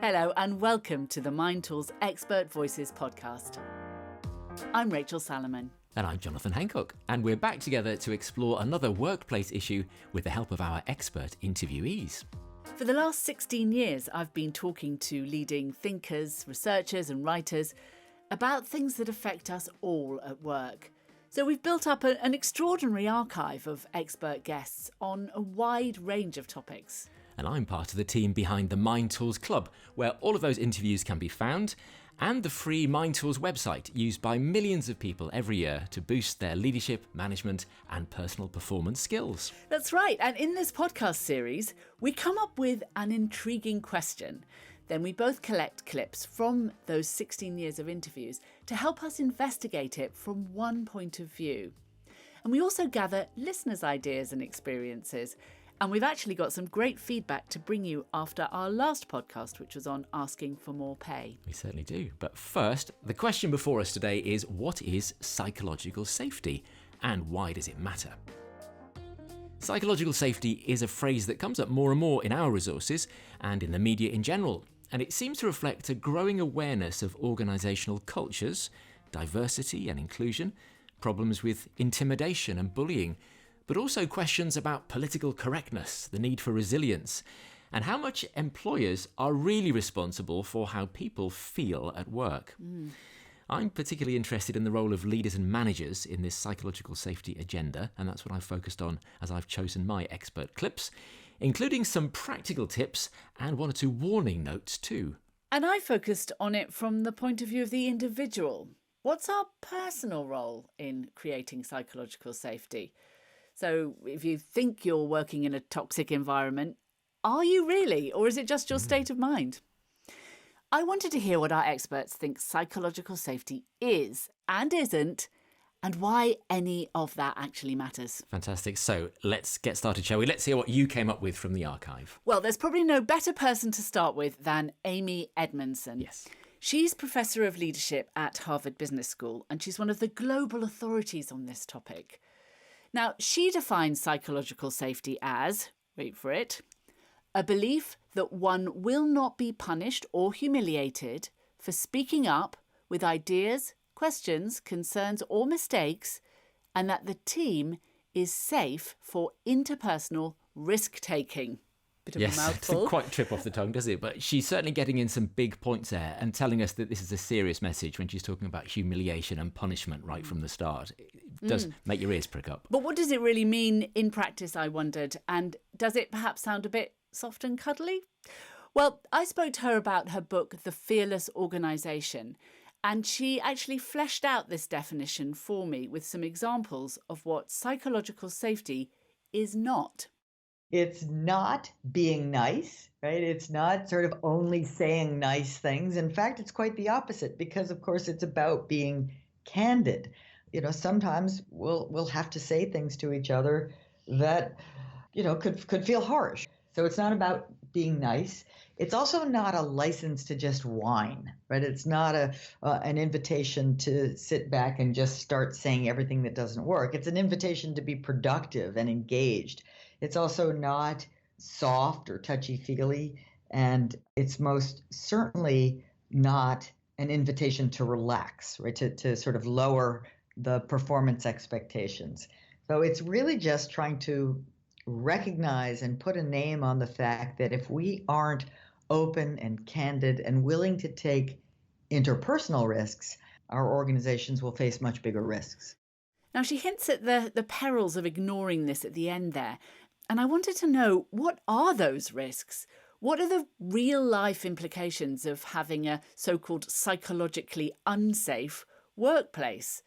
Hello and welcome to the Mind Tools Expert Voices podcast. I'm Rachel Salaman. And I'm Jonathan Hancock, and we're back together to explore another workplace issue with the help of our expert interviewees. For the last 16 years, I've been talking to leading thinkers, researchers and writers about things that affect us all at work. So we've built up an extraordinary archive of expert guests on a wide range of topics. And I'm part of the team behind the Mind Tools Club, where all of those interviews can be found, and the free Mind Tools website used by millions of people every year to boost their leadership, management and personal performance skills. That's right. And in this podcast series, we come up with an intriguing question. Then we both collect clips from those 16 years of interviews to help us investigate it from one point of view. And we also gather listeners' ideas and experiences. And we've actually got some great feedback to bring you after our last podcast, which was on asking for more pay. We certainly do. But first, the question before us today is, what is psychological safety and why does it matter? Psychological safety is a phrase that comes up more and more in our resources and in the media in general. And it seems to reflect a growing awareness of organisational cultures, diversity and inclusion, problems with intimidation and bullying, but also questions about political correctness, the need for resilience, and how much employers are really responsible for how people feel at work. I'm particularly interested in the role of leaders and managers in this psychological safety agenda, and that's what I've focused on as I've chosen my expert clips, including some practical tips and one or two warning notes too. And I focused on it from the point of view of the individual. What's our personal role in creating psychological safety? So if you think you're working in a toxic environment, are you really? Or is it just your state of mind? I wanted to hear what our experts think psychological safety is and isn't, and why any of that actually matters. Fantastic. So let's get started, shall we? Let's hear what you came up with from the archive. Well, there's probably no better person to start with than Amy Edmonson. Yes. She's Professor of Leadership at Harvard Business School, and she's one of the global authorities on this topic. Now, she defines psychological safety as, wait for it, a belief that one will not be punished or humiliated for speaking up with ideas, questions, concerns or mistakes, and that the team is safe for interpersonal risk-taking. Bit of a mouthful. It doesn't quite trip off the tongue, does it? But she's certainly getting in some big points there and telling us that this is a serious message when she's talking about humiliation and punishment right from the start. It does make your ears prick up. But what does it really mean in practice, I wondered? And does it perhaps sound a bit soft and cuddly? Well, I spoke to her about her book, The Fearless Organisation, and she actually fleshed out this definition for me with some examples of what psychological safety is not. It's not being nice, right? It's not sort of only saying nice things. In fact, it's quite the opposite because, of course, it's about being candid. You know, sometimes we'll have to say things to each other that, you know, could feel harsh. So it's not about being nice. It's also not a license to just whine, right? It's not an invitation to sit back and just start saying everything that doesn't work. It's an invitation to be productive and engaged. It's also not soft or touchy-feely, and it's most certainly not an invitation to relax, right? To sort of lower the performance expectations. So it's really just trying to recognize and put a name on the fact that if we aren't open and candid and willing to take interpersonal risks, our organizations will face much bigger risks. Now, she hints at the perils of ignoring this at the end there. And I wanted to know, what are those risks? What are the real-life implications of having a so-called psychologically unsafe workplace?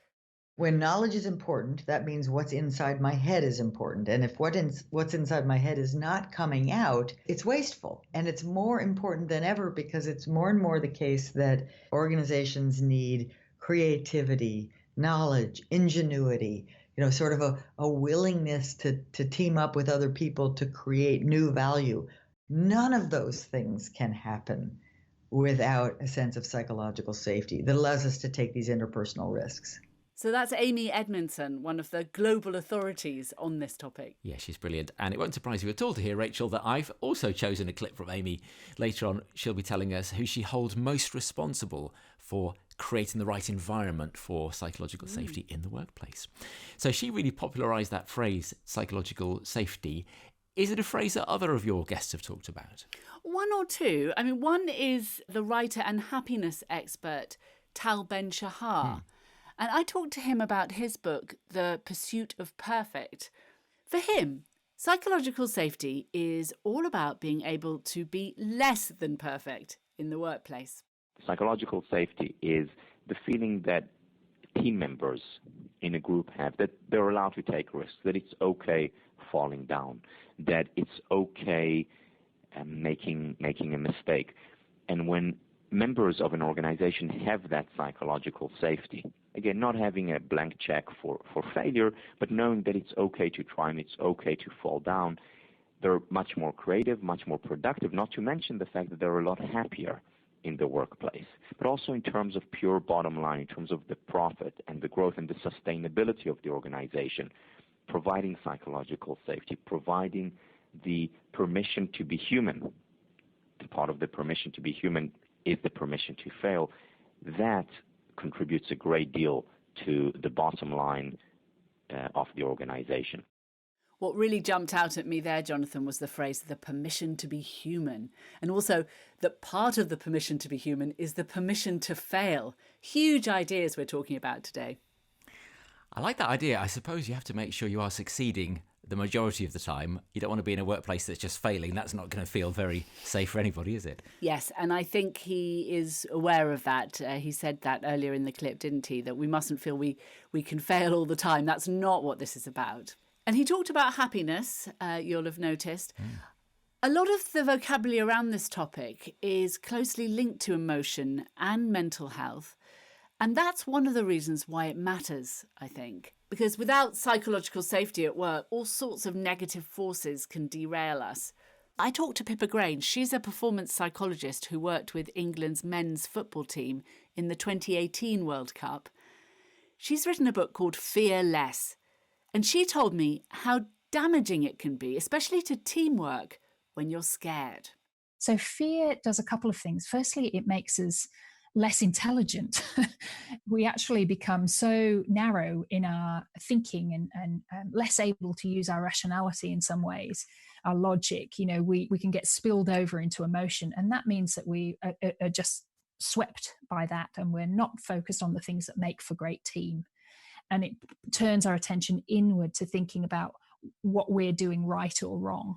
When knowledge is important, that means what's inside my head is important. And if what's inside my head is not coming out, it's wasteful. And it's more important than ever because it's more and more the case that organizations need creativity, knowledge, ingenuity, you know, sort of a willingness to team up with other people to create new value. None of those things can happen without a sense of psychological safety that allows us to take these interpersonal risks. So that's Amy Edmonson, one of the global authorities on this topic. Yeah, she's brilliant. And it won't surprise you at all to hear, Rachel, that I've also chosen a clip from Amy. Later on, she'll be telling us who she holds most responsible for creating the right environment for psychological safety in the workplace. So she really popularised that phrase, psychological safety. Is it a phrase that other of your guests have talked about? One or two. I mean, one is the writer and happiness expert, Tal Ben-Shahar. And I talked to him about his book, The Pursuit of Perfect. For him, psychological safety is all about being able to be less than perfect in the workplace. Psychological safety is the feeling that team members in a group have, that they're allowed to take risks, that it's okay falling down, that it's okay making a mistake. And when members of an organization have that psychological safety, again, not having a blank check for failure, but knowing that it's okay to try and it's okay to fall down, they're much more creative, much more productive, not to mention the fact that they're a lot happier in the workplace. But also in terms of pure bottom line, in terms of the profit and the growth and the sustainability of the organization, providing psychological safety, providing the permission to be human. Part of the permission to be human is the permission to fail. That contributes a great deal to the bottom line of the organization. What really jumped out at me there, Jonathan, was the phrase, the permission to be human. And also that part of the permission to be human is the permission to fail. Huge ideas we're talking about today. I like that idea. I suppose you have to make sure you are succeeding the majority of the time. You don't want to be in a workplace that's just failing. That's not going to feel very safe for anybody, is it? Yes, and I think he is aware of that. He said that earlier in the clip, didn't he? That we mustn't feel we can fail all the time. That's not what this is about. And he talked about happiness, you'll have noticed. A lot of the vocabulary around this topic is closely linked to emotion and mental health. And that's one of the reasons why it matters, I think. Because without psychological safety at work, all sorts of negative forces can derail us. I talked to Pippa Grange. She's a performance psychologist who worked with England's men's football team in the 2018 World Cup. She's written a book called Fear Less. And she told me how damaging it can be, especially to teamwork, when you're scared. So fear does a couple of things. Firstly, it makes us less intelligent. We actually become so narrow in our thinking and less able to use our rationality in some ways, our logic. We can get spilled over into emotion. And that means that we are just swept by that. And we're not focused on the things that make for great team. And it turns our attention inward to thinking about what we're doing right or wrong.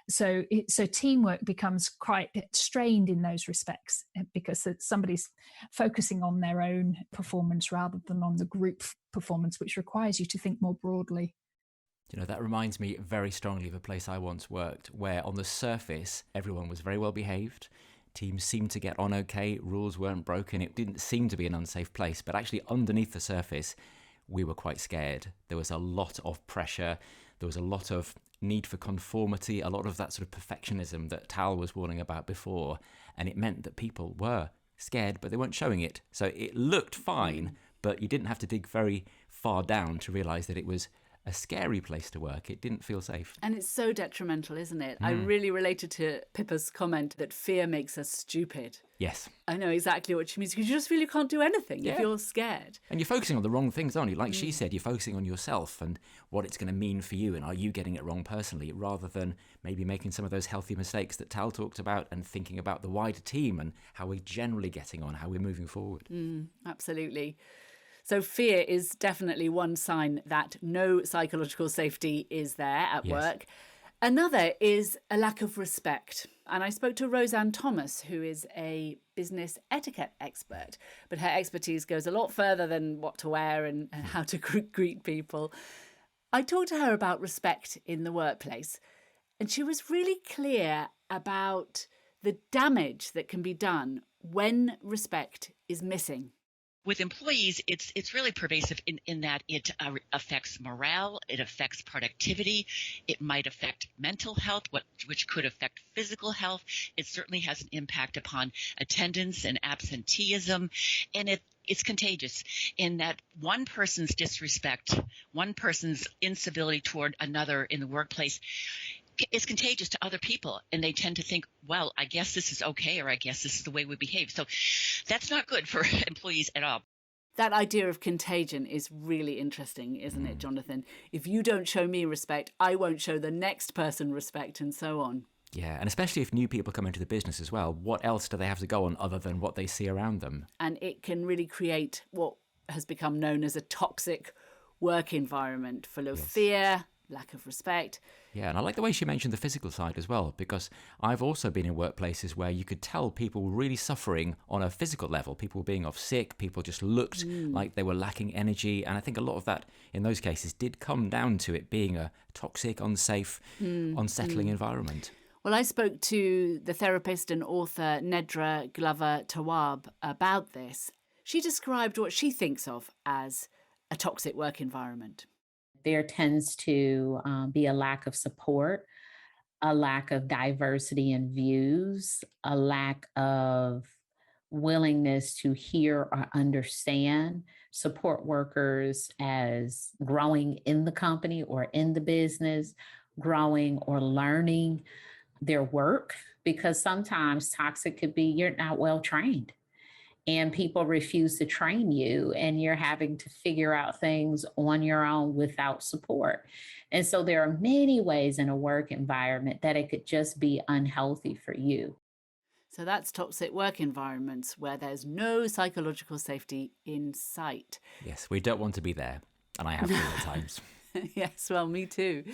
So teamwork becomes quite strained in those respects because somebody's focusing on their own performance rather than on the group performance, which requires you to think more broadly. That reminds me very strongly of a place I once worked where on the surface, everyone was very well behaved. Teams seemed to get on okay. Rules weren't broken. It didn't seem to be an unsafe place. But actually underneath the surface, we were quite scared. There was a lot of pressure. There was a lot of need for conformity, a lot of that sort of perfectionism that Tal was warning about before. And it meant that people were scared, but they weren't showing it. So it looked fine, but you didn't have to dig very far down to realise that it was a scary place to work. It didn't feel safe. And it's so detrimental, isn't it? I really related to Pippa's comment that fear makes us stupid. Yes. I know exactly what she means, because you just feel you can't do anything if you're scared. And you're focusing on the wrong things, aren't you? Like she said, you're focusing on yourself and what it's going to mean for you, and are you getting it wrong personally, rather than maybe making some of those healthy mistakes that Tal talked about and thinking about the wider team and how we're generally getting on, how we're moving forward. Absolutely. So fear is definitely one sign that no psychological safety is there at work. Another is a lack of respect. And I spoke to Roseanne Thomas, who is a business etiquette expert, but her expertise goes a lot further than what to wear and how to greet people. I talked to her about respect in the workplace, and she was really clear about the damage that can be done when respect is missing. With employees, it's really pervasive in that it affects morale, it affects productivity, it might affect mental health, which could affect physical health. It certainly has an impact upon attendance and absenteeism, and it's contagious in that one person's disrespect, one person's incivility toward another in the workplace is contagious to other people. And they tend to think, well, I guess this is okay, or I guess this is the way we behave. So that's not good for employees at all. That idea of contagion is really interesting, isn't it, Jonathan? If you don't show me respect, I won't show the next person respect, and so on. Yeah, and especially if new people come into the business as well, what else do they have to go on other than what they see around them? And it can really create what has become known as a toxic work environment full of fear, lack of respect. Yeah, and I like the way she mentioned the physical side as well, because I've also been in workplaces where you could tell people were really suffering on a physical level. People being off sick, people just looked like they were lacking energy. And I think a lot of that in those cases did come down to it being a toxic, unsafe, unsettling environment. Well, I spoke to the therapist and author Nedra Glover Tawwab about this. She described what she thinks of as a toxic work environment. There tends to be a lack of support, a lack of diversity in views, a lack of willingness to hear or understand support workers as growing in the company or in the business, growing or learning their work, because sometimes toxic could be you're not well trained and people refuse to train you and you're having to figure out things on your own without support. And so there are many ways in a work environment that it could just be unhealthy for you. So that's toxic work environments where there's no psychological safety in sight. Yes, we don't want to be there. And I have been at times. Yes, well, me too.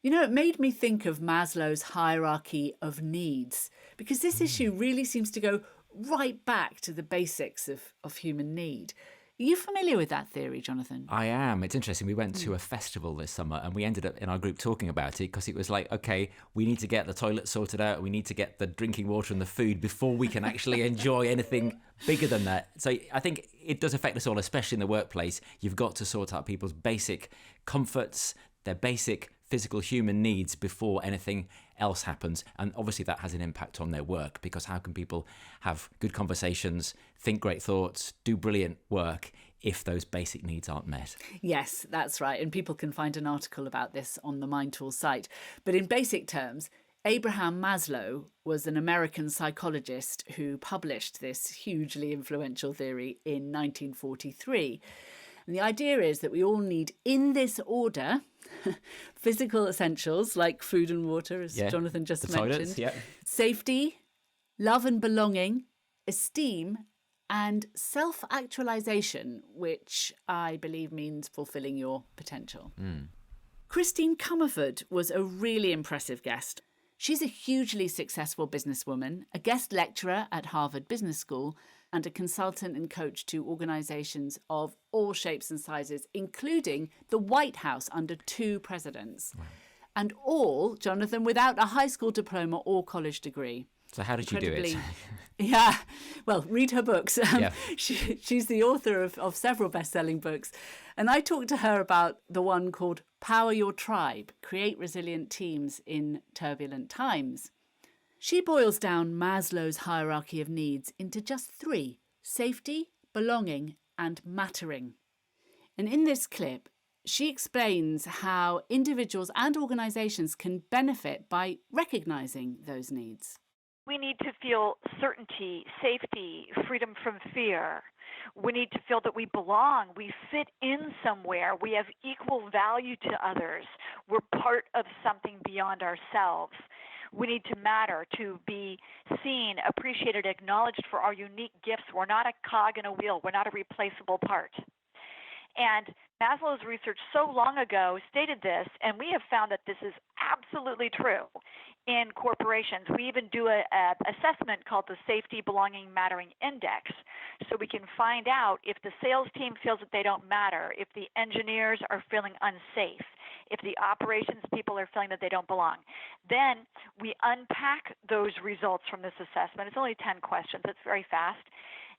You know, it made me think of Maslow's hierarchy of needs, because this issue really seems to go right back to the basics of human need. Are you familiar with that theory, Jonathan? I am. It's interesting. We went to a festival this summer and we ended up in our group talking about it because it was like, okay, we need to get the toilet sorted out. We need to get the drinking water and the food before we can actually enjoy anything bigger than that. So I think it does affect us all, especially in the workplace. You've got to sort out people's basic comforts, their basic physical human needs before anything else happens. And obviously that has an impact on their work, because how can people have good conversations, think great thoughts, do brilliant work if those basic needs aren't met? Yes, that's right. And people can find an article about this on the Mind Tool site. But in basic terms, Abraham Maslow was an American psychologist who published this hugely influential theory in 1943. And the idea is that we all need, in this order, physical essentials like food and water, as Jonathan just mentioned, toilets, safety, love and belonging, esteem, and self-actualization, which I believe means fulfilling your potential. Christine Comerford was a really impressive guest. She's a hugely successful businesswoman, a guest lecturer at Harvard Business School, and a consultant and coach to organisations of all shapes and sizes, including the White House under 2 presidents. Wow. And all, Jonathan, without a high school diploma or college degree. So how did she do it? Yeah, well, read her books. She's the author of several best-selling books. And I talked to her about the one called Power Your Tribe, Create Resilient Teams in Turbulent Times. She boils down Maslow's hierarchy of needs into just 3: safety, belonging, and mattering. And in this clip, she explains how individuals and organisations can benefit by recognising those needs. We need to feel certainty, safety, freedom from fear. We need to feel that we belong, we fit in somewhere, we have equal value to others, we're part of something beyond ourselves. We need to matter, to be seen, appreciated, acknowledged for our unique gifts. We're not a cog in a wheel. We're not a replaceable part. And Maslow's research so long ago stated this, and we have found that this is absolutely true in corporations. We even do an assessment called the Safety, Belonging, Mattering Index, so we can find out if the sales team feels that they don't matter, if the engineers are feeling unsafe, if the operations people are feeling that they don't belong. Then we unpack those results from this assessment. It's only 10 questions. It's very fast.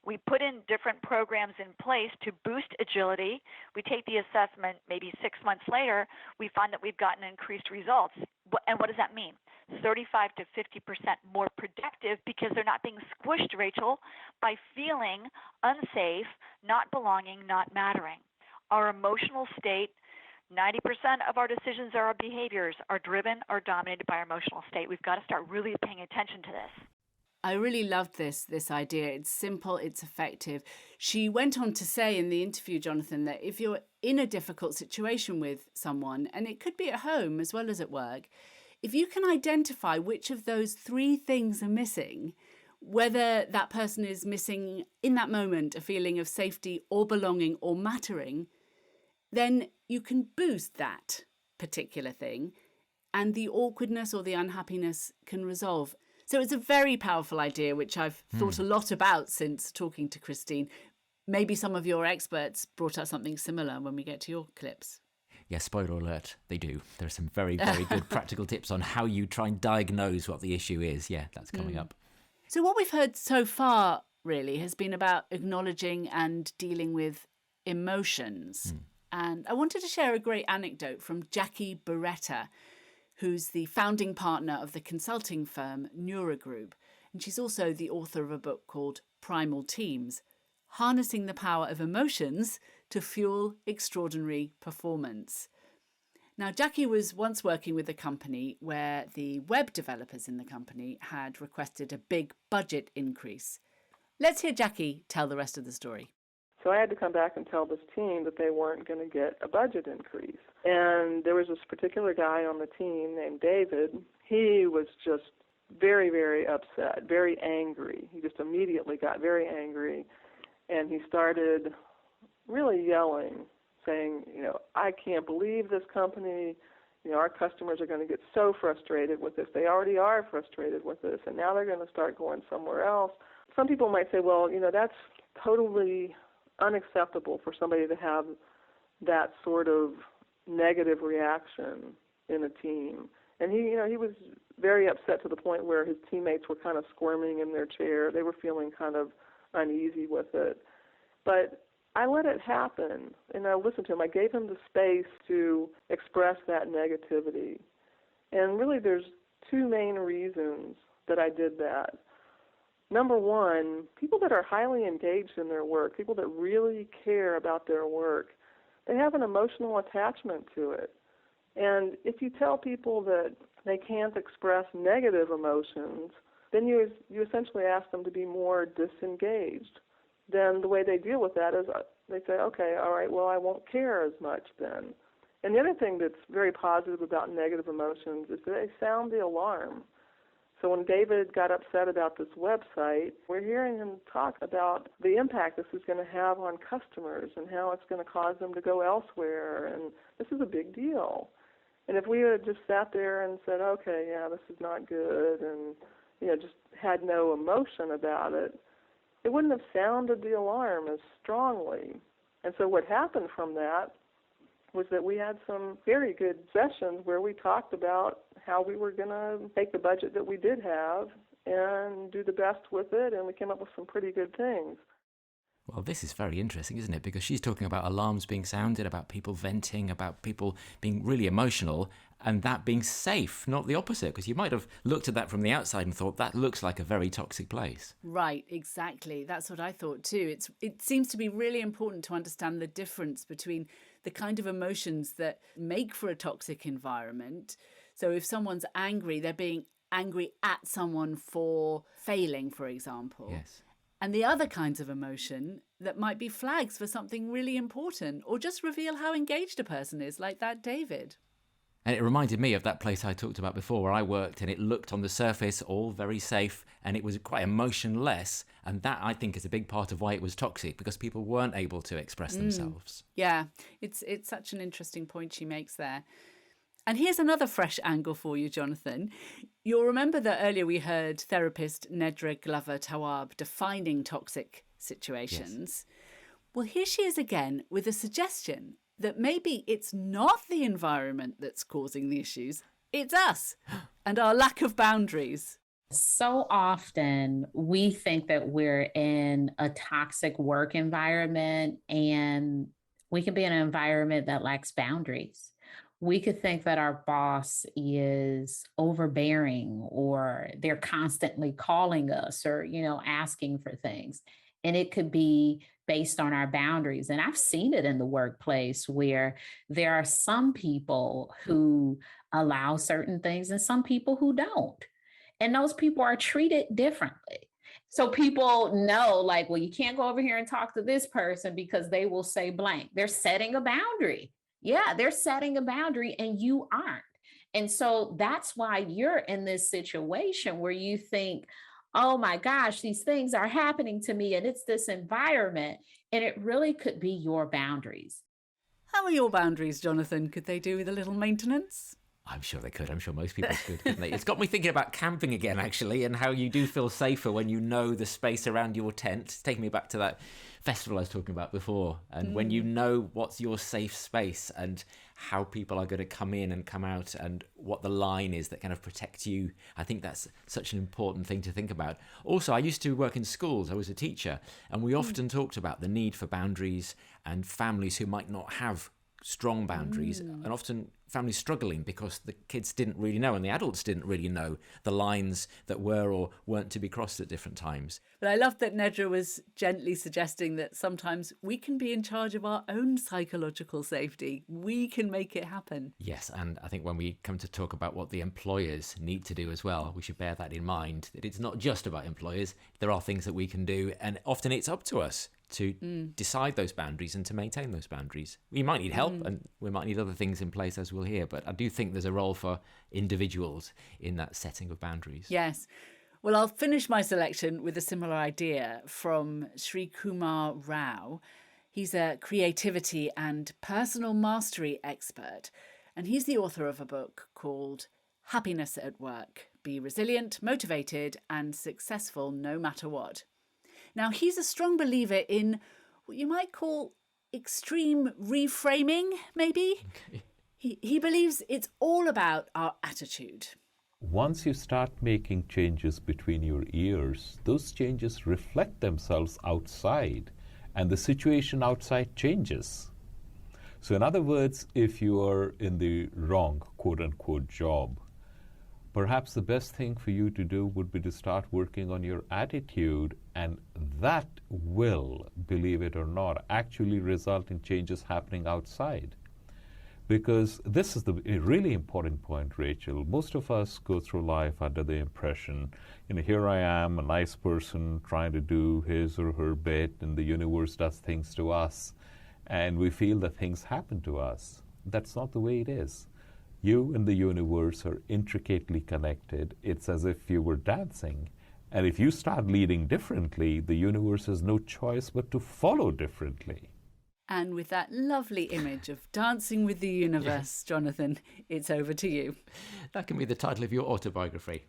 We put in different programs in place to boost agility. We take the assessment maybe 6 months later. We find that we've gotten increased results. And what does that mean? 35 to 50% more productive because they're not being squished, Rachel, by feeling unsafe, not belonging, not mattering. Our emotional state, 90% of our decisions or our behaviors are driven or dominated by our emotional state. We've got to start really paying attention to this. I really loved this idea. It's simple, it's effective. She went on to say in the interview, Jonathan, that if you're in a difficult situation with someone, and it could be at home as well as at work, if you can identify which of those three things are missing, whether that person is missing in that moment a feeling of safety or belonging or mattering, then you can boost that particular thing and the awkwardness or the unhappiness can resolve. So it's a very powerful idea, which I've thought a lot about since talking to Christine. Maybe some of your experts brought up something similar when we get to your clips. Yeah, spoiler alert, they do. There are some very, very good practical tips on how you try and diagnose what the issue is. Yeah, that's coming up. So what we've heard so far, really, has been about acknowledging and dealing with emotions. And I wanted to share a great anecdote from Jackie Beretta, who's the founding partner of the consulting firm Neura Group. And she's also the author of a book called Primal Teams, Harnessing the Power of Emotions to Fuel Extraordinary Performance. Now, Jackie was once working with a company where the web developers in the company had requested a big budget increase. Let's hear Jackie tell the rest of the story. So I had to come back and tell this team that they weren't going to get a budget increase. And there was this particular guy on the team named David. He was just very, very upset, very angry. He just immediately got very angry, and he started really yelling, saying, I can't believe this company. Our customers are going to get so frustrated with this. They already are frustrated with this, and now they're going to start going somewhere else. Some people might say, well, that's totally unacceptable for somebody to have that sort of negative reaction in a team. And he was very upset to the point where his teammates were kind of squirming in their chair. They were feeling kind of uneasy with it. But I let it happen, and I listened to him. I gave him the space to express that negativity. And really there's two main reasons that I did that. Number one, people that are highly engaged in their work, people that really care about their work, they have an emotional attachment to it. And if you tell people that they can't express negative emotions, then you essentially ask them to be more disengaged. Then the way they deal with that is they say, okay, all right, well, I won't care as much then. And the other thing that's very positive about negative emotions is that they sound the alarm. So when David got upset about this website, we're hearing him talk about the impact this is going to have on customers and how it's going to cause them to go elsewhere, and this is a big deal. And if we had just sat there and said, okay, yeah, this is not good, and just had no emotion about it, it wouldn't have sounded the alarm as strongly. And so what happened from that was that we had some very good sessions where we talked about how we were going to take the budget that we did have and do the best with it, and we came up with some pretty good things. Well, this is very interesting, isn't it? Because she's talking about alarms being sounded, about people venting, about people being really emotional, and that being safe, not the opposite. Because you might have looked at that from the outside and thought, that looks like a very toxic place. Right, exactly. That's what I thought too. It seems to be really important to understand the difference between the kind of emotions that make for a toxic environment. So if someone's angry, they're being angry at someone for failing, for example. Yes. And the other kinds of emotion that might be flags for something really important or just reveal how engaged a person is, like that David. And it reminded me of that place I talked about before where I worked, and it looked on the surface all very safe and it was quite emotionless. And that, I think, is a big part of why it was toxic, because people weren't able to express themselves. Yeah, it's such an interesting point she makes there. And here's another fresh angle for you, Jonathan. You'll remember that earlier we heard therapist Nedra Glover-Tawwab defining toxic situations. Yes. Well, here she is again with a suggestion that maybe it's not the environment that's causing the issues, it's us and our lack of boundaries. So often we think that we're in a toxic work environment, and we can be in an environment that lacks boundaries. We could think that our boss is overbearing or they're constantly calling us or, asking for things. And it could be based on our boundaries. And I've seen it in the workplace where there are some people who allow certain things and some people who don't. And those people are treated differently. So people know, like, well, you can't go over here and talk to this person because they will say blank. They're setting a boundary. Yeah, they're setting a boundary and you aren't. And so that's why you're in this situation where you think, oh my gosh, these things are happening to me and it's this environment. And it really could be your boundaries. How are your boundaries, Jonathan? Could they do with a little maintenance? I'm sure they could. I'm sure most people could, couldn't they? It's got me thinking about camping again, actually, and how you do feel safer when you know the space around your tent. It's taking me back to that festival I was talking about before. And when you know what's your safe space and how people are going to come in and come out and what the line is that kind of protects you, I think that's such an important thing to think about. Also, I used to work in schools. I was a teacher, and we often talked about the need for boundaries and families who might not have strong boundaries, and often families struggling because the kids didn't really know and the adults didn't really know the lines that were or weren't to be crossed at different times. But I love that Nedra was gently suggesting that sometimes we can be in charge of our own psychological safety. We can make it happen. Yes, and I think when we come to talk about what the employers need to do as well, we should bear that in mind, that it's not just about employers. There are things that we can do, and often it's up to us to decide those boundaries and to maintain those boundaries. We might need help and we might need other things in place, as we'll hear, but I do think there's a role for individuals in that setting of boundaries. Yes. Well, I'll finish my selection with a similar idea from Sri Kumar Rao. He's a creativity and personal mastery expert, and he's the author of a book called Happiness at Work: Be Resilient, Motivated and Successful No Matter What. Now, he's a strong believer in what you might call extreme reframing, maybe. Okay. He believes it's all about our attitude. Once you start making changes between your ears, those changes reflect themselves outside, and the situation outside changes. So in other words, if you are in the wrong, quote-unquote, job, perhaps the best thing for you to do would be to start working on your attitude, and that will, believe it or not, actually result in changes happening outside. Because this is a really important point, Rachel. Most of us go through life under the impression, here I am, a nice person trying to do his or her bit, and the universe does things to us, and we feel that things happen to us. That's not the way it is. You and the universe are intricately connected. It's as if you were dancing. And if you start leading differently, the universe has no choice but to follow differently. And with that lovely image of dancing with the universe, yes. Jonathan, it's over to you. That can be the title of your autobiography.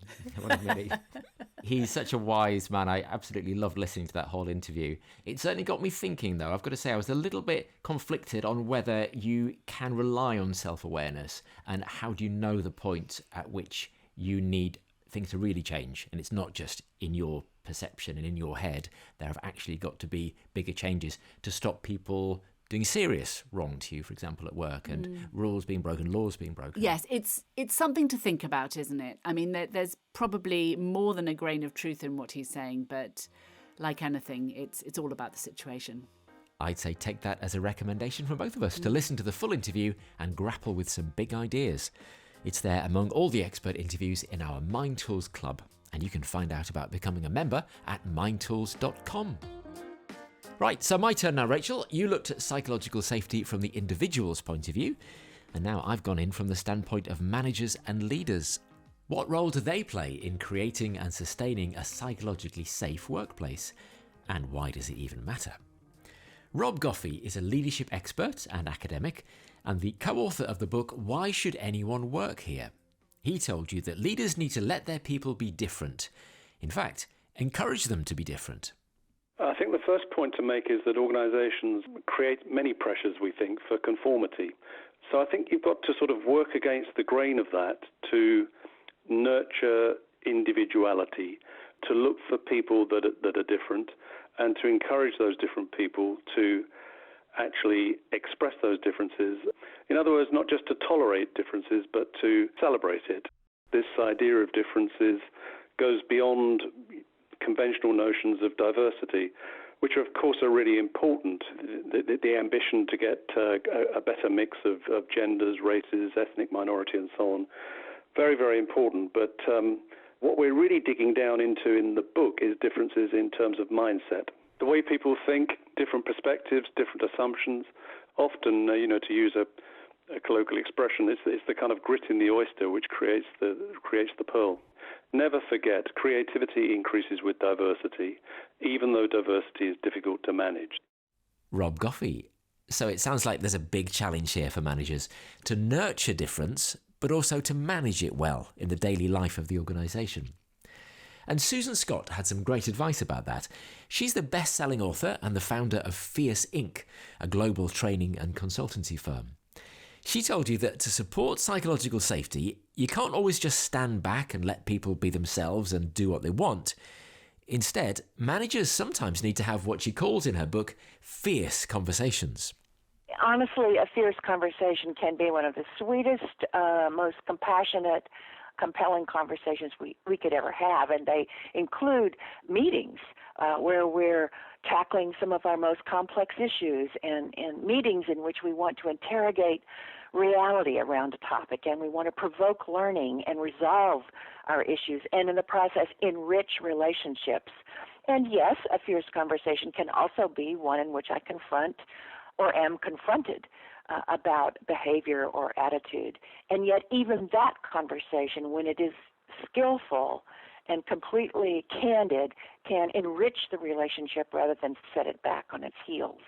He's such a wise man. I absolutely loved listening to that whole interview. It certainly got me thinking, though. I've got to say, I was a little bit conflicted on whether you can rely on self-awareness and how do you know the point at which you need things to really change. And it's not just in your perception and in your head. There have actually got to be bigger changes to stop people doing serious wrong to you, for example, at work, and rules being broken, laws being broken. Yes, it's something to think about, isn't it? I mean, there's probably more than a grain of truth in what he's saying, but like anything, it's all about the situation. I'd say take that as a recommendation from both of us to listen to the full interview and grapple with some big ideas. It's there among all the expert interviews in our Mind Tools Club, and you can find out about becoming a member at mindtools.com. Right, so my turn now, Rachel. You looked at psychological safety from the individual's point of view, and now I've gone in from the standpoint of managers and leaders. What role do they play in creating and sustaining a psychologically safe workplace? And why does it even matter? Rob Goffey is a leadership expert and academic, and the co-author of the book, Why Should Anyone Work Here? He told you that leaders need to let their people be different. In fact, encourage them to be different. I think the first point to make is that organizations create many pressures, we think, for conformity. So I think you've got to sort of work against the grain of that to nurture individuality, to look for people that are different, and to encourage those different people to actually express those differences. In other words, not just to tolerate differences, but to celebrate it. This idea of differences goes beyond conventional notions of diversity, which of course are really important. The ambition to get a better mix of genders, races, ethnic minority, and so on. Very, very important. But what we're really digging down into in the book is differences in terms of mindset. The way people think, different perspectives, different assumptions. Often, to use a colloquial expression, it's the kind of grit in the oyster which creates the pearl. Never forget, creativity increases with diversity, even though diversity is difficult to manage. Rob Goffey. So it sounds like there's a big challenge here for managers to nurture difference, but also to manage it well in the daily life of the organisation. And Susan Scott had some great advice about that. She's the best-selling author and the founder of Fierce Inc., a global training and consultancy firm. She told you that to support psychological safety, you can't always just stand back and let people be themselves and do what they want. Instead, managers sometimes need to have what she calls in her book, fierce conversations. Honestly, a fierce conversation can be one of the sweetest, most compassionate, compelling conversations we could ever have, and they include meetings where we're tackling some of our most complex issues, and meetings in which we want to interrogate reality around a topic, and we want to provoke learning and resolve our issues, and in the process enrich relationships. And yes, a fierce conversation can also be one in which I confront or am confronted about behavior or attitude. And yet even that conversation, when it is skillful and completely candid, can enrich the relationship rather than set it back on its heels.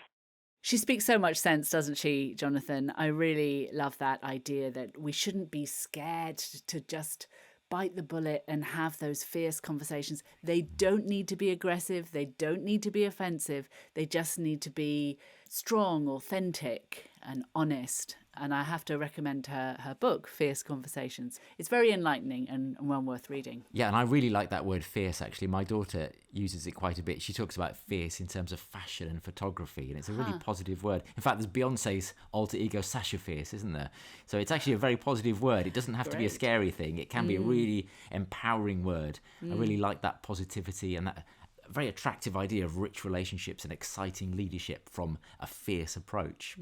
She speaks so much sense, doesn't she, Jonathan? I really love that idea that we shouldn't be scared to just bite the bullet and have those fierce conversations. They don't need to be aggressive. They don't need to be offensive. They just need to be strong, authentic and honest. And I have to recommend her book, Fierce Conversations. It's very enlightening and well worth reading. Yeah, and I really like that word fierce, actually. My daughter uses it quite a bit. She talks about fierce in terms of fashion and photography, and it's a really positive word. In fact, there's Beyonce's alter ego, Sasha Fierce, isn't there? So it's actually a very positive word. It doesn't have to be a scary thing. It can be a really empowering word. I really like that positivity and that very attractive idea of rich relationships and exciting leadership from a fierce approach.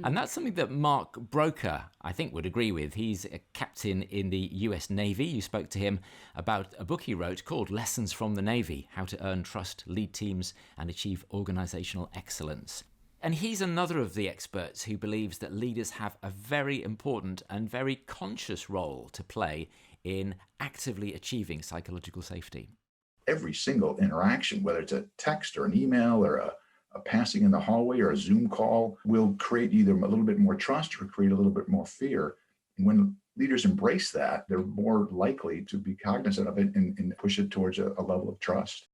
And that's something that Mark Broker, I think, would agree with. He's a captain in the US Navy. You spoke to him about a book he wrote called Lessons from the Navy, How to Earn Trust, Lead Teams and Achieve Organizational Excellence. And he's another of the experts who believes that leaders have a very important and very conscious role to play in actively achieving psychological safety. Every single interaction, whether it's a text or an email or a passing in the hallway or a Zoom call, will create either a little bit more trust or create a little bit more fear. And when leaders embrace that, they're more likely to be cognizant of it and push it towards a level of trust.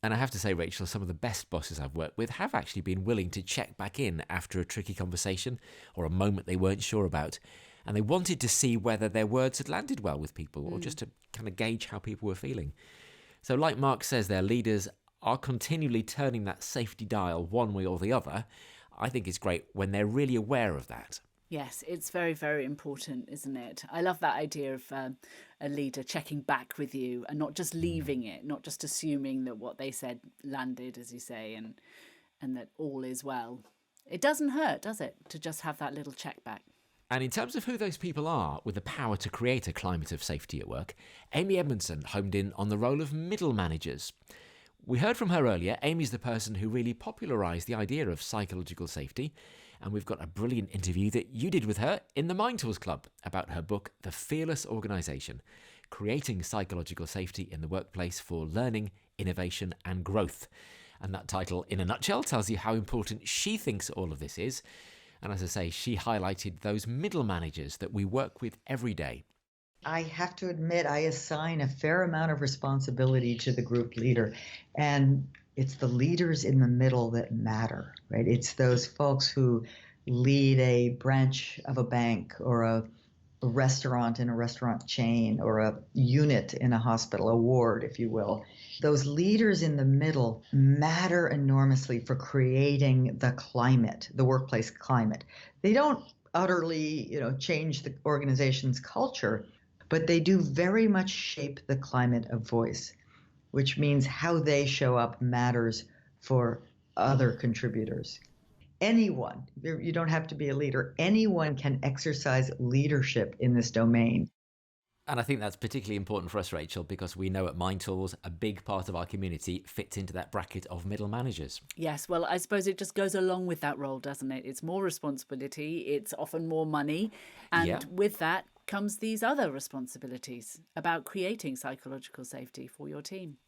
And I have to say, Rachel, some of the best bosses I've worked with have actually been willing to check back in after a tricky conversation or a moment they weren't sure about. And they wanted to see whether their words had landed well with people or just to kind of gauge how people were feeling. So like Mark says, their leaders are continually turning that safety dial one way or the other. I think it's great when they're really aware of that. Yes, it's very, very important, isn't it? I love that idea of a leader checking back with you and not just leaving it, not just assuming that what they said landed, as you say, and that all is well. It doesn't hurt, does it, to just have that little check back? And in terms of who those people are with the power to create a climate of safety at work, Amy Edmonson homed in on the role of middle managers. We heard from her earlier. Amy's the person who really popularised the idea of psychological safety, and we've got a brilliant interview that you did with her in the Mind Tools Club about her book, The Fearless Organisation, Creating Psychological Safety in the Workplace for Learning, Innovation and Growth. And that title, in a nutshell, tells you how important she thinks all of this is. And as I say, she highlighted those middle managers that we work with every day. I have to admit, I assign a fair amount of responsibility to the group leader. And it's the leaders in the middle that matter, right? It's those folks who lead a branch of a bank or a restaurant in a restaurant chain or a unit in a hospital, a ward, if you will. Those leaders in the middle matter enormously for creating the climate, the workplace climate. They don't utterly, change the organization's culture, but they do very much shape the climate of voice, which means how they show up matters for other contributors. Anyone, you don't have to be a leader, anyone can exercise leadership in this domain. And I think that's particularly important for us, Rachel, because we know at Mind Tools, a big part of our community fits into that bracket of middle managers. Yes, well, I suppose it just goes along with that role, doesn't it? It's more responsibility, it's often more money, and with that comes these other responsibilities about creating psychological safety for your team.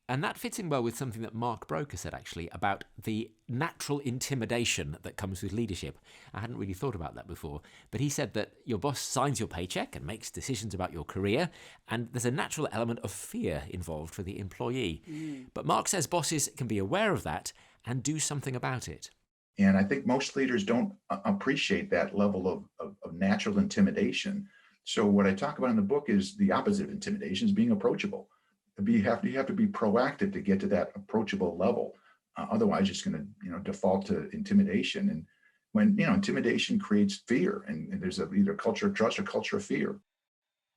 And that fits in well with something that Mark Broker said, actually, about the natural intimidation that comes with leadership. I hadn't really thought about that before, but he said that your boss signs your paycheck and makes decisions about your career, and there's a natural element of fear involved for the employee. But Mark says bosses can be aware of that and do something about it. And I think most leaders don't appreciate that level of natural intimidation. So what I talk about in the book is the opposite of intimidation, is being approachable. You have to be proactive to get to that approachable level. Otherwise, it's going to default to intimidation. And when intimidation creates fear, and there's either a culture of trust or culture of fear.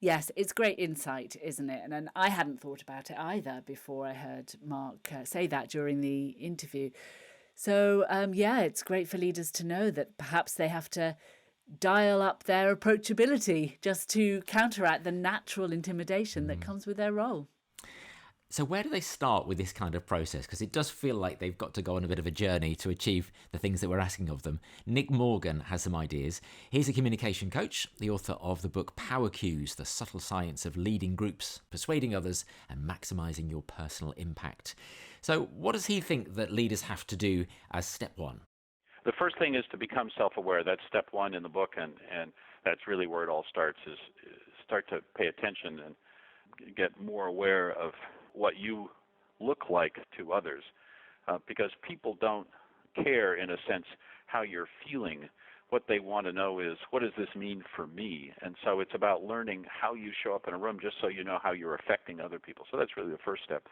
Yes, it's great insight, isn't it? And I hadn't thought about it either before I heard Mark say that during the interview. So it's great for leaders to know that perhaps they have to dial up their approachability just to counteract the natural intimidation that comes with their role. So where do they start with this kind of process? Because it does feel like they've got to go on a bit of a journey to achieve the things that we're asking of them. Nick Morgan has some ideas. He's a communication coach, the author of the book Power Cues, The Subtle Science of Leading Groups, Persuading Others and Maximising Your Personal Impact. So what does he think that leaders have to do as step one? The first thing is to become self-aware. That's step one in the book, and that's really where it all starts, is start to pay attention and get more aware of what you look like to others, because people don't care, in a sense, how you're feeling. What they want to know is, what does this mean for me? And so it's about learning how you show up in a room, just so you know how you're affecting other people. So that's really the first step.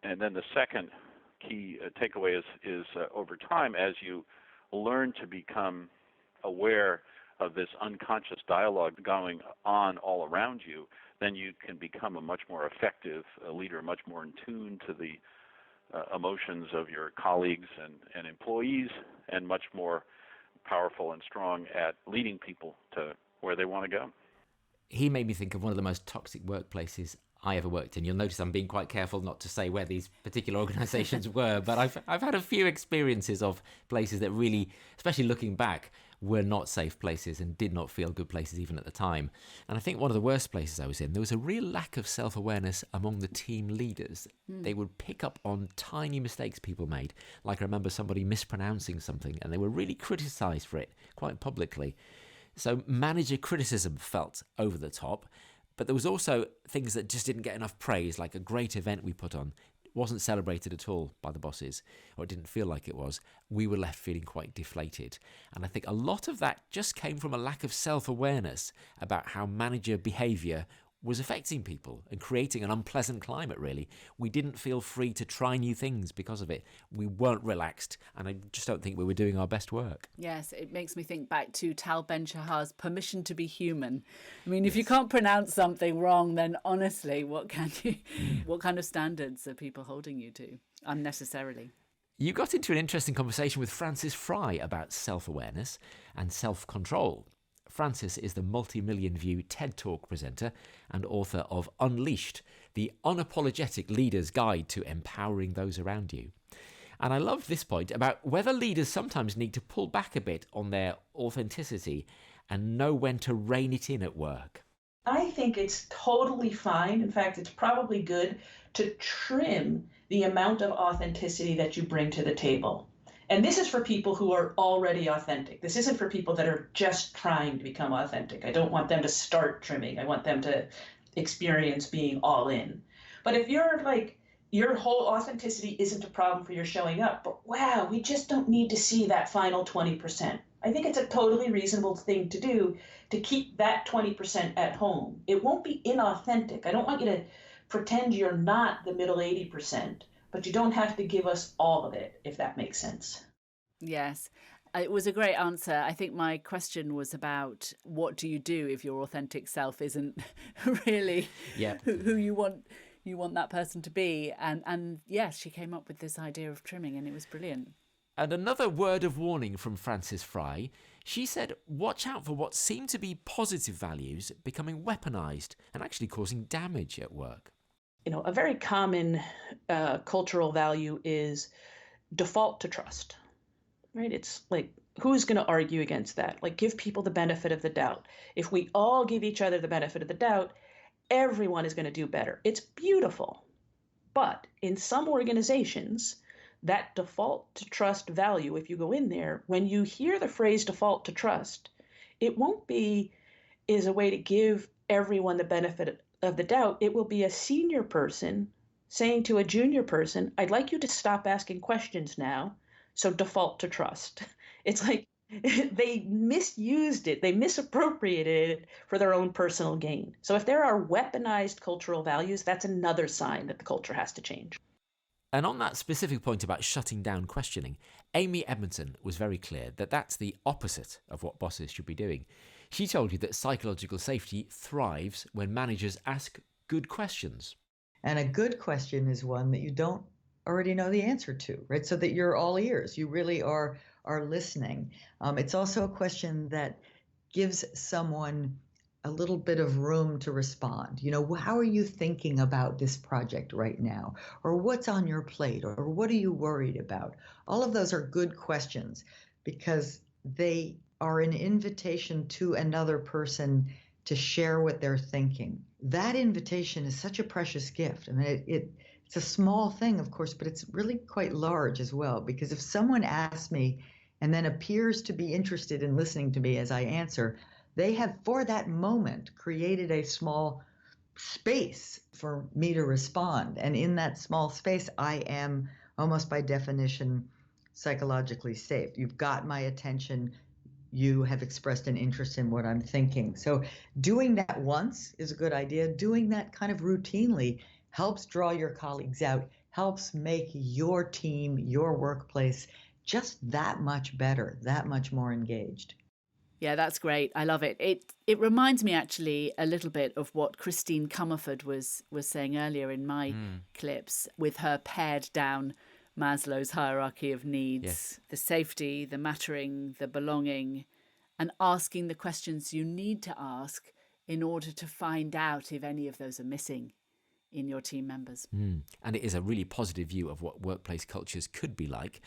And then the second key takeaway is over time, as you learn to become aware of this unconscious dialogue going on all around you, then you can become a much more effective leader, much more in tune to the emotions of your colleagues and employees, and much more powerful and strong at leading people to where they want to go. He made me think of one of the most toxic workplaces I ever worked in. You'll notice I'm being quite careful not to say where these particular organisations were, but I've had a few experiences of places that really, especially looking back, were not safe places and did not feel good places even at the time. And I think one of the worst places I was in, there was a real lack of self-awareness among the team leaders. They would pick up on tiny mistakes people made. Like I remember somebody mispronouncing something and they were really criticised for it quite publicly. So manager criticism felt over the top, but there was also things that just didn't get enough praise, like a great event we put on wasn't celebrated at all by the bosses, or it didn't feel like it was. We were left feeling quite deflated. And I think a lot of that just came from a lack of self-awareness about how manager behaviour was affecting people and creating an unpleasant climate, really. We didn't feel free to try new things because of it. We weren't relaxed, and I just don't think we were doing our best work. Yes, it makes me think back to Tal Ben-Shahar's permission to be human. I mean, if you can't pronounce something wrong, then honestly, what kind of standards are people holding you to unnecessarily? You got into an interesting conversation with Frances Fry about self-awareness and self-control. Frances is the multi-million view TED Talk presenter and author of Unleashed, the unapologetic leader's guide to empowering those around you. And I love this point about whether leaders sometimes need to pull back a bit on their authenticity and know when to rein it in at work. I think it's totally fine. In fact, it's probably good to trim the amount of authenticity that you bring to the table. And this is for people who are already authentic. This isn't for people that are just trying to become authentic. I don't want them to start trimming. I want them to experience being all in. But if you're like, your whole authenticity isn't a problem for your showing up, but wow, we just don't need to see that final 20%. I think it's a totally reasonable thing to do to keep that 20% at home. It won't be inauthentic. I don't want you to pretend you're not the middle 80%, but you don't have to give us all of it, if that makes sense. Yes. It was a great answer. I think my question was about what do you do if your authentic self isn't really who you want that person to be. And yes, she came up with this idea of trimming, and it was brilliant. And another word of warning from Frances Fry. She said, watch out for what seem to be positive values becoming weaponized and actually causing damage at work. You know, a very common cultural value is default to trust. Right? It's like, who's going to argue against that? Like, give people the benefit of the doubt. If we all give each other the benefit of the doubt, everyone is going to do better. It's beautiful. But in some organizations, that default to trust value, if you go in there, when you hear the phrase default to trust, it won't be is a way to give everyone the benefit of the doubt. It will be a senior person saying to a junior person, I'd like you to stop asking questions now. So default to trust. It's like they misused it. They misappropriated it for their own personal gain. So if there are weaponized cultural values, that's another sign that the culture has to change. And on that specific point about shutting down questioning, Amy Edmonson was very clear that that's the opposite of what bosses should be doing. She told you that psychological safety thrives when managers ask good questions. And a good question is one that you don't already know the answer to, right? So that you're all ears. You really are listening. It's also a question that gives someone a little bit of room to respond. You know, how are you thinking about this project right now? Or what's on your plate? Or what are you worried about? All of those are good questions because they are an invitation to another person to share what they're thinking. That invitation is such a precious gift. I mean, it's a small thing, of course, but it's really quite large as well, because if someone asks me and then appears to be interested in listening to me as I answer, they have, for that moment, created a small space for me to respond. And in that small space, I am almost by definition psychologically safe. You've got my attention. You have expressed an interest in what I'm thinking. So doing that once is a good idea. Doing that kind of routinely helps draw your colleagues out, helps make your team, your workplace just that much better, that much more engaged. Yeah, that's great. I love it. It reminds me actually a little bit of what Christine Comerford was saying earlier in my clips with her pared down Maslow's hierarchy of needs, yes. The safety, the mattering, the belonging, and asking the questions you need to ask in order to find out if any of those are missing in your team members. And it is a really positive view of what workplace cultures could be like.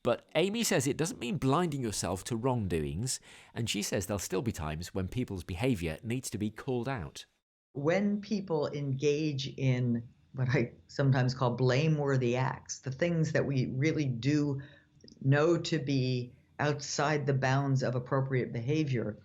But Amy says it doesn't mean blinding yourself to wrongdoings, and she says there'll still be times when people's behaviour needs to be called out. When people engage in what I sometimes call blameworthy acts, the things that we really do know to be outside the bounds of appropriate behavior,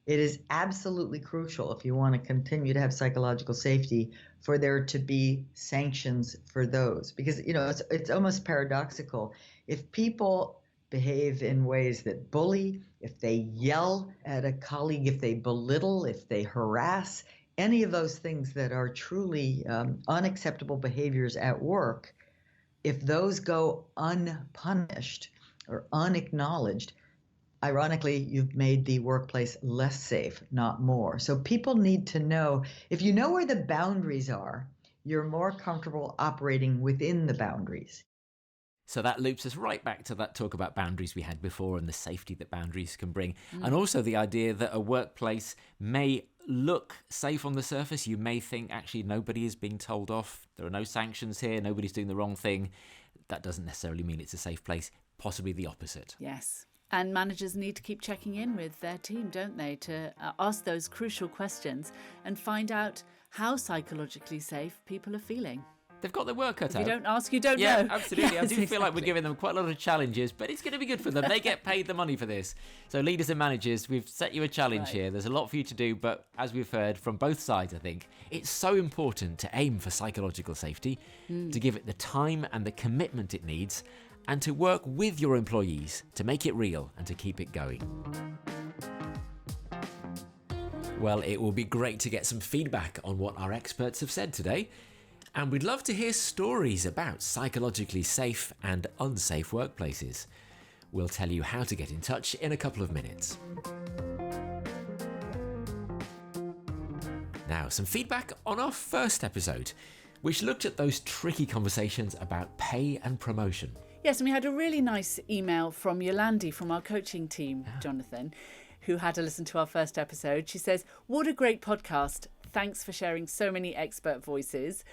it is absolutely crucial if you want to continue to have psychological safety for there to be sanctions for those. Because, you know, it's almost paradoxical. If people behave in ways that bully, if they yell at a colleague, if they belittle, if they harass, any of those things that are truly unacceptable behaviors at work, if those go unpunished or unacknowledged, ironically, you've made the workplace less safe, not more. So people need to know, if you know where the boundaries are, you're more comfortable operating within the boundaries. So that loops us right back to that talk about boundaries we had before and the safety that boundaries can bring. And also the idea that a workplace may look safe on the surface. You may think, actually, nobody is being told off. There are no sanctions here. Nobody's doing the wrong thing. That doesn't necessarily mean it's a safe place. Possibly the opposite. Yes. And managers need to keep checking in with their team, don't they, to ask those crucial questions and find out how psychologically safe people are feeling. They've got their work cut out. If you don't ask, you don't know. Yeah, absolutely. Yes, I do feel like we're giving them quite a lot of challenges, but it's going to be good for them. They get paid the money for this. So leaders and managers, we've set you a challenge here. There's a lot for you to do, but as we've heard from both sides, I think, it's so important to aim for psychological safety, to give it the time and the commitment it needs, and to work with your employees to make it real and to keep it going. Well, it will be great to get some feedback on what our experts have said today. And we'd love to hear stories about psychologically safe and unsafe workplaces. We'll tell you how to get in touch in a couple of minutes. Now, some feedback on our first episode, which looked at those tricky conversations about pay and promotion. Yes, and we had a really nice email from Yolandi from our coaching team, Jonathan, who had to listen to our first episode. She says, "What a great podcast. Thanks for sharing so many expert voices."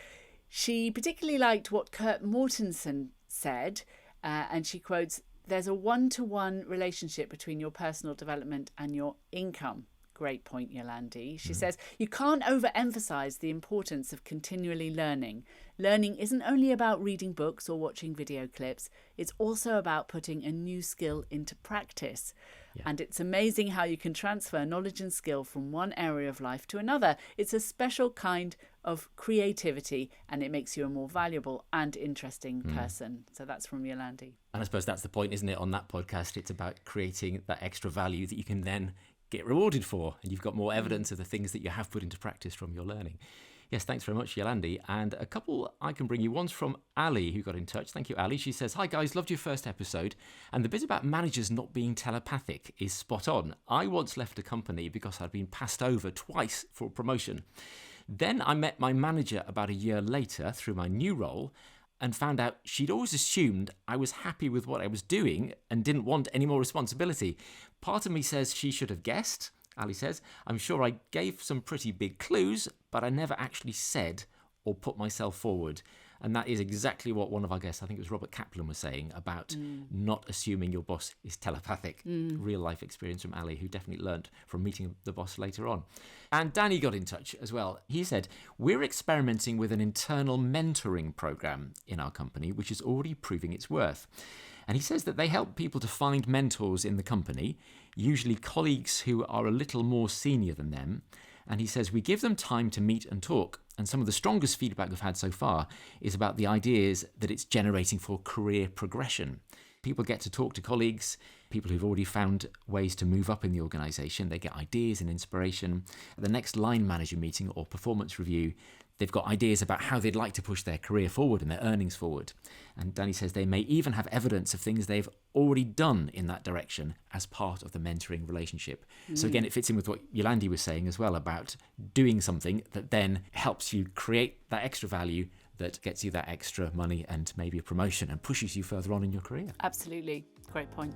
She particularly liked what Kurt Mortensen said, and she quotes, "There's a one-to-one relationship between your personal development and your income." Great point, Yolandi. She says, "You can't overemphasize the importance of continually learning. Learning isn't only about reading books or watching video clips. It's also about putting a new skill into practice. Yeah. And it's amazing how you can transfer knowledge and skill from one area of life to another. It's a special kind of creativity, and it makes you a more valuable and interesting person." So that's from Yolandi. And I suppose that's the point, isn't it, on that podcast? It's about creating that extra value that you can then get rewarded for, and you've got more evidence of the things that you have put into practice from your learning. Yes, thanks very much, Yolandi. And a couple I can bring you. One's from Ali, who got in touch. Thank you, Ali. She says, "Hi guys, loved your first episode, and the bit about managers not being telepathic is spot on. I once left a company because I'd been passed over twice for promotion. Then I met my manager about a year later through my new role and found out she'd always assumed I was happy with what I was doing and didn't want any more responsibility. Part of me says she should have guessed," Ali says. "I'm sure I gave some pretty big clues, but I never actually said or put myself forward." And that is exactly what one of our guests, I think it was Robert Kaplan, was saying about not assuming your boss is telepathic. Real life experience from Ali, who definitely learnt from meeting the boss later on. And Danny got in touch as well. He said, "We're experimenting with an internal mentoring program in our company, which is already proving its worth." And he says that they help people to find mentors in the company, usually colleagues who are a little more senior than them. And he says, "We give them time to meet and talk. And some of the strongest feedback we've had so far is about the ideas that it's generating for career progression. People get to talk to colleagues, people who've already found ways to move up in the organisation. They get ideas and inspiration. At the next line manager meeting or performance review, they've got ideas about how they'd like to push their career forward and their earnings forward." And Danny says they may even have evidence of things they've already done in that direction as part of the mentoring relationship. So again, it fits in with what Yolandi was saying as well about doing something that then helps you create that extra value that gets you that extra money and maybe a promotion and pushes you further on in your career. Absolutely. Great point.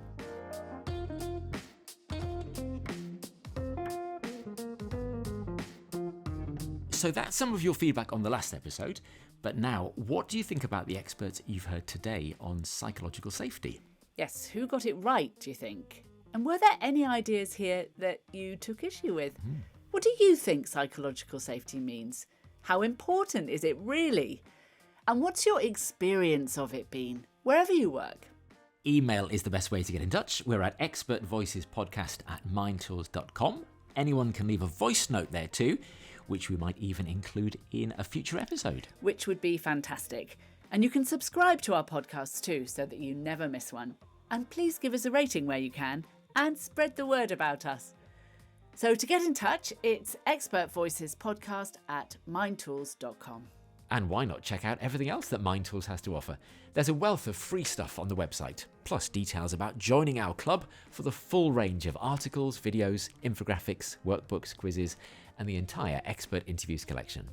So that's some of your feedback on the last episode. But now, what do you think about the experts you've heard today on psychological safety? Yes, who got it right, do you think? And were there any ideas here that you took issue with? What do you think psychological safety means? How important is it really? And what's your experience of it been, wherever you work? Email is the best way to get in touch. We're at expertvoicespodcast@mindtools.com. Anyone can leave a voice note there too, which we might even include in a future episode. Which would be fantastic. And you can subscribe to our podcasts too, so that you never miss one. And please give us a rating where you can, and spread the word about us. So to get in touch, it's expertvoicespodcast@mindtools.com. And why not check out everything else that Mind Tools has to offer? There's a wealth of free stuff on the website, plus details about joining our club for the full range of articles, videos, infographics, workbooks, quizzes, and the entire expert interviews collection.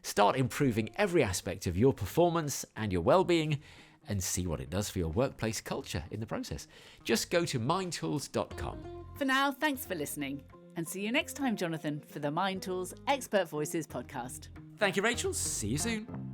Start improving every aspect of your performance and your well-being, and see what it does for your workplace culture in the process. Just go to mindtools.com. For now, thanks for listening, and see you next time, Jonathan, for the Mind Tools Expert Voices podcast. Thank you, Rachel. See you soon.